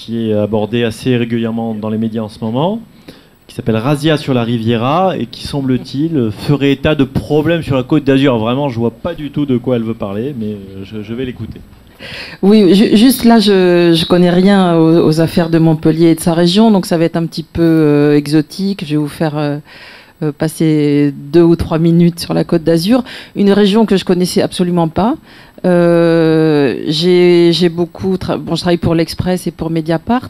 qui est abordé assez régulièrement dans les médias en ce moment, qui s'appelle Razzia sur la Riviera et qui, semble-t-il, ferait état de problèmes sur la Côte d'Azur. Vraiment, je vois pas du tout de quoi elle veut parler, mais je vais l'écouter. Oui, juste là, je connais rien aux affaires de Montpellier et de sa région, donc ça va être un petit peu exotique. Je vais vous faire passer 2 ou 3 minutes sur la Côte d'Azur, une région que je connaissais absolument pas. J'ai beaucoup, je travaille pour l'Express et pour Mediapart.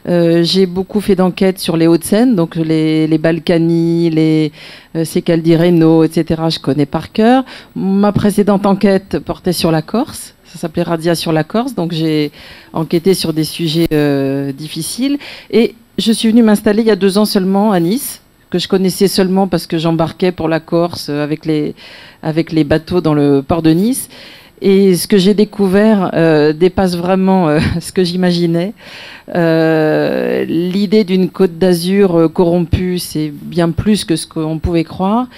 J'ai beaucoup fait d'enquêtes sur les Hauts-de-Seine, donc les Balkany, les Secaldi-Reno, etc. Je connais par cœur. Ma précédente enquête portait sur la Corse. Ça s'appelait Razzia sur la Corse, donc j'ai enquêté sur des sujets difficiles. Et je suis venue m'installer il y a 2 ans seulement à Nice, que je connaissais seulement parce que j'embarquais pour la Corse avec les bateaux dans le port de Nice. Et ce que j'ai découvert dépasse vraiment ce que j'imaginais. L'idée d'une Côte d'Azur corrompue, c'est bien plus que ce qu'on pouvait croire.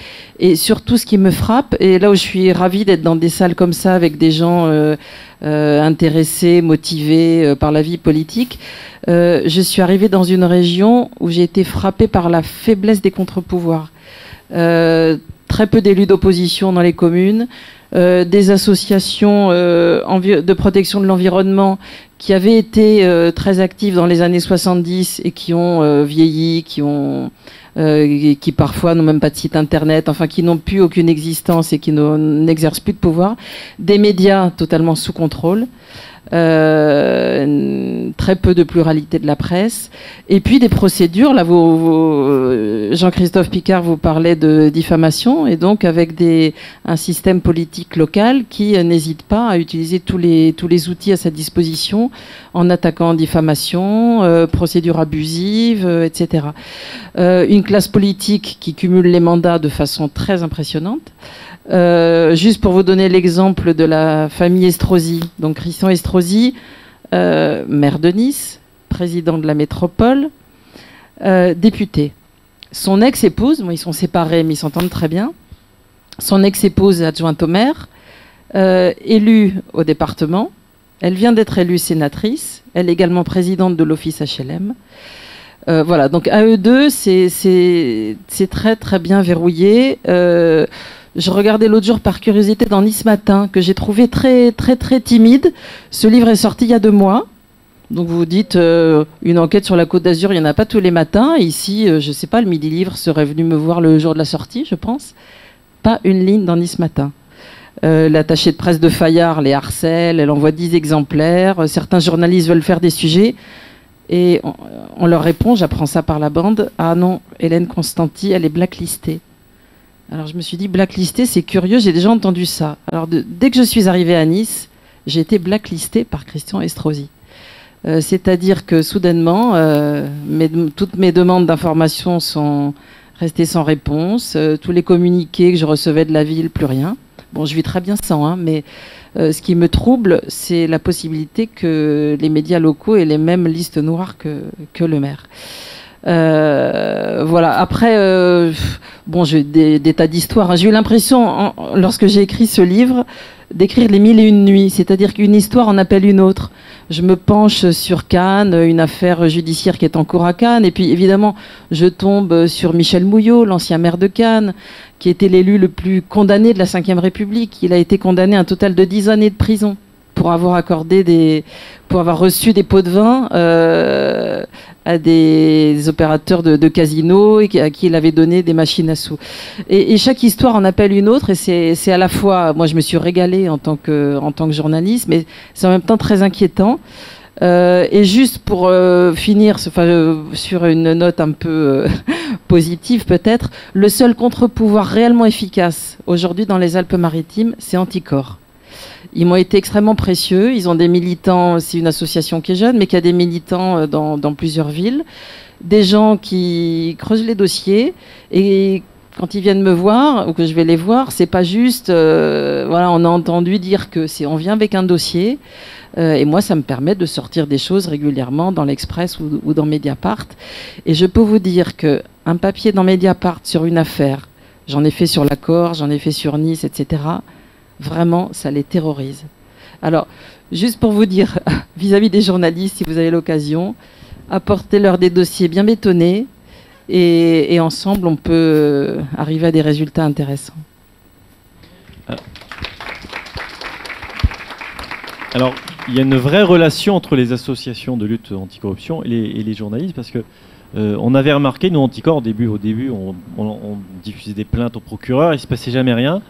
Et surtout, ce qui me frappe, et là où je suis ravie d'être dans des salles comme ça, avec des gens intéressés, motivés par la vie politique, je suis arrivée dans une région où j'ai été frappée par la faiblesse des contre-pouvoirs. Très peu d'élus d'opposition dans les communes, des associations de protection de l'environnement qui avaient été très actives dans les années 70 et qui ont vieilli, qui parfois n'ont même pas de site internet, enfin qui n'ont plus aucune existence et qui n'exercent plus de pouvoir, des médias totalement sous contrôle, très peu de pluralité de la presse, et puis des procédures. Là, Jean-Christophe Picard vous parlait de diffamation, et donc avec un système politique local qui n'hésite pas à utiliser tous les outils à sa disposition en attaquant en diffamation, procédures abusives, etc. Une classe politique qui cumule les mandats de façon très impressionnante. Juste pour vous donner l'exemple de la famille Estrosi. Donc Christian Estrosi, maire de Nice, président de la métropole, député. Son ex-épouse, bon, ils sont séparés mais ils s'entendent très bien, son ex-épouse adjointe au maire, élue au département, elle vient d'être élue sénatrice, elle est également présidente de l'office HLM. Voilà, donc à eux deux, c'est très très bien verrouillé. Je regardais l'autre jour par curiosité dans Nice Matin, que j'ai trouvé très très très timide. Ce livre est sorti il y a 2 mois. Donc vous vous dites, une enquête sur la Côte d'Azur, il n'y en a pas tous les matins. Ici, je ne sais pas, le Midi Livre serait venu me voir le jour de la sortie, je pense. Pas une ligne dans Nice Matin. L'attachée de presse de Fayard les harcèle, elle envoie 10 exemplaires. Certains journalistes veulent faire des sujets. Et on leur répond, j'apprends ça par la bande, ah non, Hélène Constanti, elle est blacklistée. Alors je me suis dit, blacklistée, c'est curieux, j'ai déjà entendu ça. Alors dès que je suis arrivée à Nice, j'ai été blacklistée par Christian Estrosi. C'est-à-dire que soudainement, toutes mes demandes d'information sont restées sans réponse, tous les communiqués que je recevais de la ville, plus rien. Bon, je vis très bien sans, hein, mais ce qui me trouble, c'est la possibilité que les médias locaux aient les mêmes listes noires que le maire. Voilà. Après, bon, j'ai des tas d'histoires, hein. J'ai eu l'impression, lorsque j'ai écrit ce livre, d'écrire les 1001 nuits, c'est-à-dire qu'une histoire en appelle une autre. Je me penche sur Cannes, une affaire judiciaire qui est en cours à Cannes, et puis évidemment, je tombe sur Michel Mouillot, l'ancien maire de Cannes, qui était l'élu le plus condamné de la Ve République. Il a été condamné à un total de 10 années de prison pour avoir reçu des pots de vin à des opérateurs de casinos et à qui il avait donné des machines à sous. Et chaque histoire en appelle une autre, et c'est à la fois, moi je me suis régalée en tant que journaliste, mais c'est en même temps très inquiétant. Et juste pour finir sur une note un peu positive peut-être, le seul contre-pouvoir réellement efficace aujourd'hui dans les Alpes-Maritimes, c'est Anticorps. Ils m'ont été extrêmement précieux. Ils ont des militants, c'est une association qui est jeune, mais qui a des militants dans plusieurs villes. Des gens qui creusent les dossiers, et quand ils viennent me voir, ou que je vais les voir, c'est pas juste, voilà, on a entendu dire on vient avec un dossier, et moi ça me permet de sortir des choses régulièrement dans l'Express ou dans Mediapart. Et je peux vous dire qu'un papier dans Mediapart sur une affaire, j'en ai fait sur la Corse, j'en ai fait sur Nice, etc., vraiment, ça les terrorise. Alors, juste pour vous dire, vis-à-vis des journalistes, si vous avez l'occasion, apportez-leur des dossiers bien bétonnés et ensemble, on peut arriver à des résultats intéressants. Alors, il y a une vraie relation entre les associations de lutte anticorruption et les journalistes, parce que on avait remarqué, nous, Anticor, au début, on diffusait des plaintes au procureur, il ne se passait jamais rien.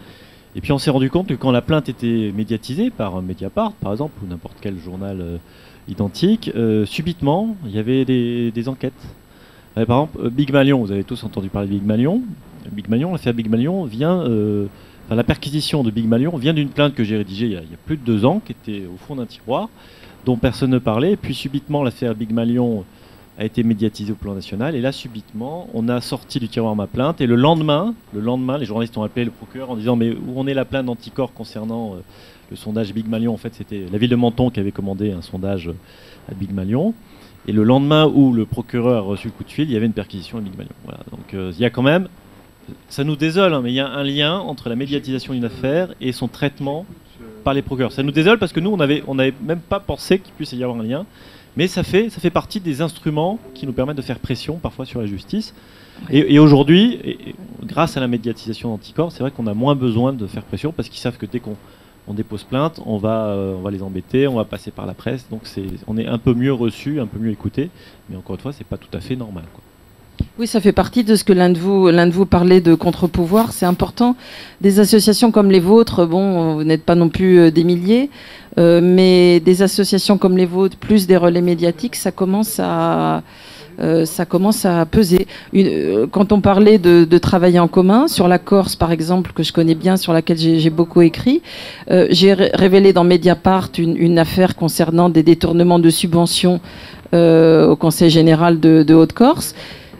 Et puis on s'est rendu compte que quand la plainte était médiatisée par Mediapart, par exemple, ou n'importe quel journal identique, subitement, il y avait des enquêtes. Par exemple, Big Malion, vous avez tous entendu parler de Big Malion. L'affaire Big Malion vient... la perquisition de Big Malion vient d'une plainte que j'ai rédigée il y a plus de 2 ans, qui était au fond d'un tiroir, dont personne ne parlait. Et puis subitement, l'affaire Big Malion a été médiatisée au plan national. Et là, subitement, on a sorti du tiroir ma plainte. Et le lendemain, les journalistes ont appelé le procureur en disant « Mais où en est la plainte d'Anticor concernant le sondage Big Malion ?» En fait, c'était la ville de Menton qui avait commandé un sondage à Big Malion. Et le lendemain où le procureur a reçu le coup de fil, il y avait une perquisition à Big Malion. Voilà. Donc il y a quand même... Ça nous désole, hein, mais il y a un lien entre la médiatisation d'une affaire et son traitement par les procureurs. Ça nous désole parce que nous, on n'avait même pas pensé qu'il puisse y avoir un lien. Mais ça fait partie des instruments qui nous permettent de faire pression parfois sur la justice. Et aujourd'hui, grâce à la médiatisation d'Anticor, c'est vrai qu'on a moins besoin de faire pression parce qu'ils savent que dès qu'on dépose plainte, on va les embêter, on va passer par la presse. Donc on est un peu mieux reçu, un peu mieux écouté. Mais encore une fois, c'est pas tout à fait normal, quoi. Oui, ça fait partie de ce que l'un de vous parlait de contre-pouvoir. C'est important. Des associations comme les vôtres, bon, vous n'êtes pas non plus des milliers, mais des associations comme les vôtres, plus des relais médiatiques, ça commence à peser. Quand on parlait de travailler en commun, sur la Corse par exemple, que je connais bien, sur laquelle j'ai beaucoup écrit, j'ai révélé dans Mediapart une affaire concernant des détournements de subventions au Conseil général de Haute-Corse.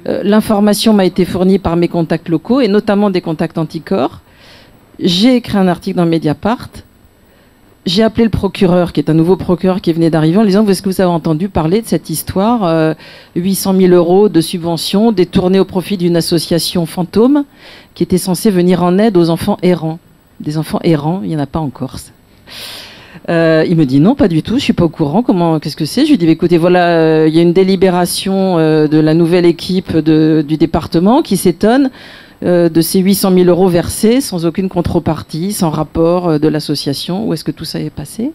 L'information m'a été fournie par mes contacts locaux et notamment des contacts Anticor. J'ai écrit un article dans Mediapart. J'ai appelé le procureur, qui est un nouveau procureur qui venait d'arriver, en disant « Est-ce que vous avez entendu parler de cette histoire 800 000 € de subventions détournées au profit d'une association fantôme qui était censée venir en aide aux enfants errants. » Des enfants errants, il n'y en a pas en Corse. Il me dit non, pas du tout, je suis pas au courant. Qu'est-ce que c'est? Je lui dis écoutez, voilà, il y a une délibération de la nouvelle équipe du département qui s'étonne de ces 800 000 € versés sans aucune contrepartie, sans rapport de l'association. Où est-ce que tout ça est passé?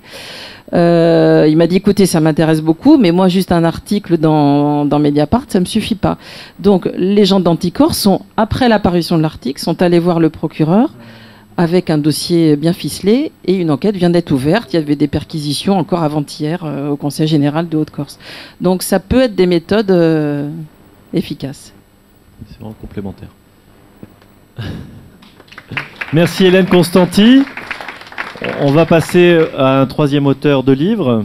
Il m'a dit écoutez, ça m'intéresse beaucoup, mais moi juste un article dans Mediapart, ça me suffit pas. Donc les gens d'Anticor sont, après l'apparition de l'article, sont allés voir le procureur avec un dossier bien ficelé, et une enquête vient d'être ouverte. Il y avait des perquisitions encore avant-hier au Conseil général de Haute-Corse. Donc ça peut être des méthodes efficaces. C'est vraiment complémentaire. Merci Hélène Constanti. On va passer à un 3e auteur de livre.